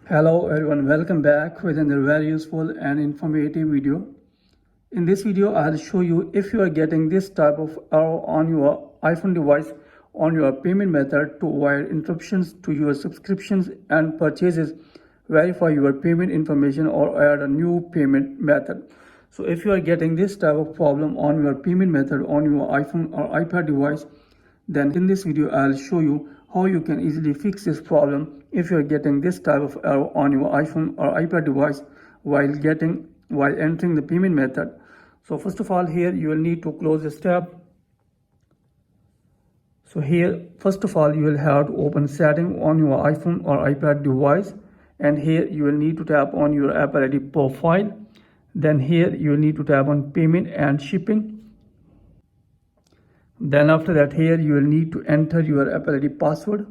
Hello everyone, welcome back with another very useful and informative video. In this video, I'll show you if you are getting this type of error on your iPhone device on your payment method to avoid interruptions to your subscriptions and purchases, verify your payment information or add a new payment method. So if you are getting this type of problem on your payment method on your iPhone or iPad device, then in this video I'll show you how you can easily fix this problem if you're getting this type of error on your iPhone or iPad device while entering the payment method. So first of all, here you will need to close this tab. So here first of all you will have to open setting on your iPhone or iPad device, and here you will need to tap on your Apple ID profile. Then here you will need to tap on payment and shipping. Then after that, here you will need to enter your Apple ID password.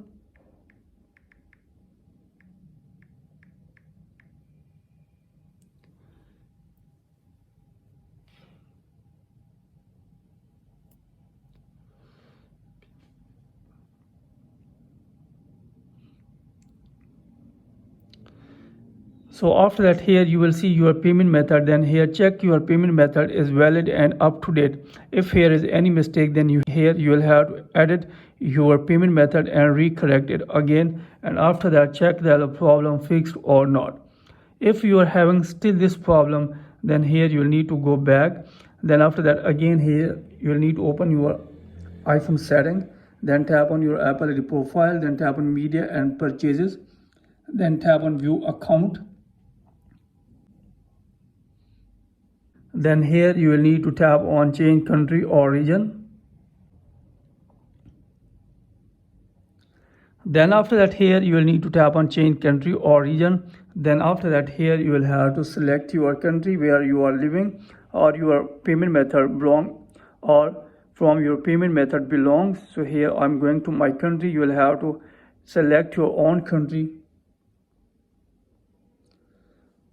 So after that, here you will see your payment method. Then here check your payment method is valid and up to date. If here is any mistake, then you will have to edit your payment method and recorrect it again. And after that, check that the problem fixed or not. If you are having still this problem, then here you will need to go back. Then after that, again here you will need to open your iPhone setting. Then tap on your Apple ID profile. Then tap on media and purchases. Then tap on view account. Then here you will need to tap on change country or region. Then after that, here you will need to tap on change country or region. Then after that, here you will have to select your country where you are living or your payment method belong or from your payment method belongs. So here I'm going to my country. You will have to select your own country.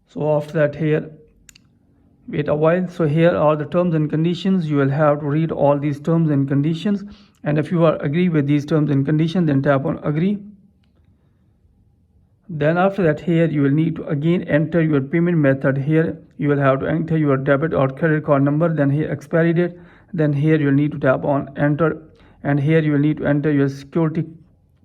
So after that, here wait a while. So here are the terms and conditions. You will have to read all these terms and conditions, and if you are agree with these terms and conditions, then tap on agree. Then after that, here you will need to again enter your payment method. Here you will have to enter your debit or credit card number, then here expiry date. Then here you will need to tap on enter, and here you will need to enter your security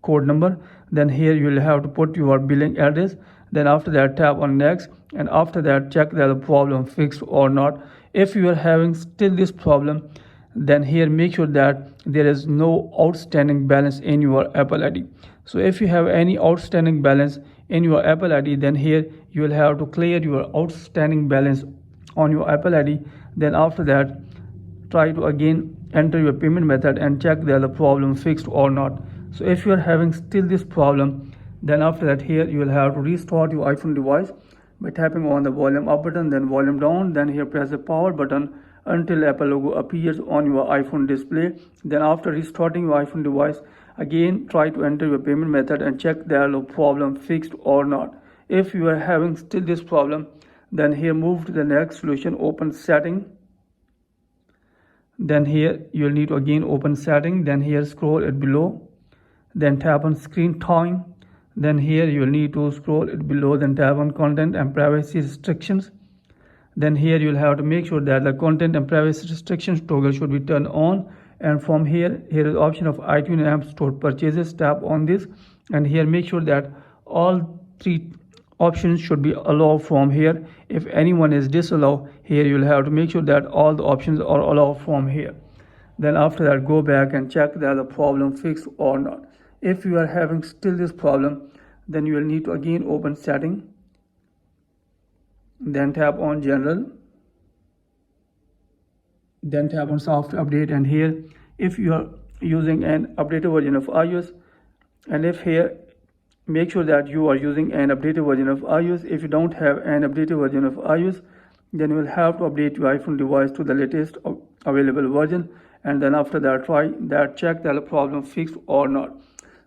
code number. Then here you will have to put your billing address. Then after that, tap on next, and after that check that the problem fixed or not. If you are having still this problem, then here make sure that there is no outstanding balance in your Apple ID. So if you have any outstanding balance in your Apple ID, then here you will have to clear your outstanding balance on your Apple ID. Then after that, try to again enter your payment method and check that the problem fixed or not. So if you are having still this problem, then after that, here you will have to restart your iPhone device by tapping on the volume up button, then volume down. Then here press the power button until Apple logo appears on your iPhone display. Then after restarting your iPhone device, again try to enter your payment method and check that the problem fixed or not. If you are having still this problem, then here move to the next solution, open setting. Then here you will need to again open setting. Then here scroll it below, then tap on screen time. Then here you will need to scroll it below, then tap on content and privacy restrictions. Then here you will have to make sure that the content and privacy restrictions toggle should be turned on. And from here is the option of iTunes and App Store purchases. Tap on this, and here make sure that all three options should be allowed from here. If anyone is disallowed, here you will have to make sure that all the options are allowed from here. Then after that, go back and check that the problem fixed or not. If you are having still this problem, then you will need to again open setting, then tap on general, then tap on software update. And here if you are using an updated version of iOS, and if here make sure that you are using an updated version of iOS. If you don't have an updated version of iOS, then you will have to update your iPhone device to the latest available version, and then after that try that check that the problem fixed or not.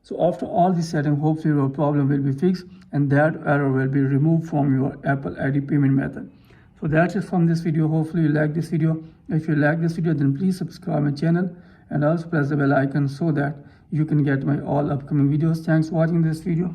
So after all this setting, hopefully your problem will be fixed and that error will be removed from your Apple ID payment method. So that's it from this video. Hopefully you like this video. If you like this video, then please subscribe my channel and also press the bell icon so that you can get my all upcoming videos. Thanks for watching this video.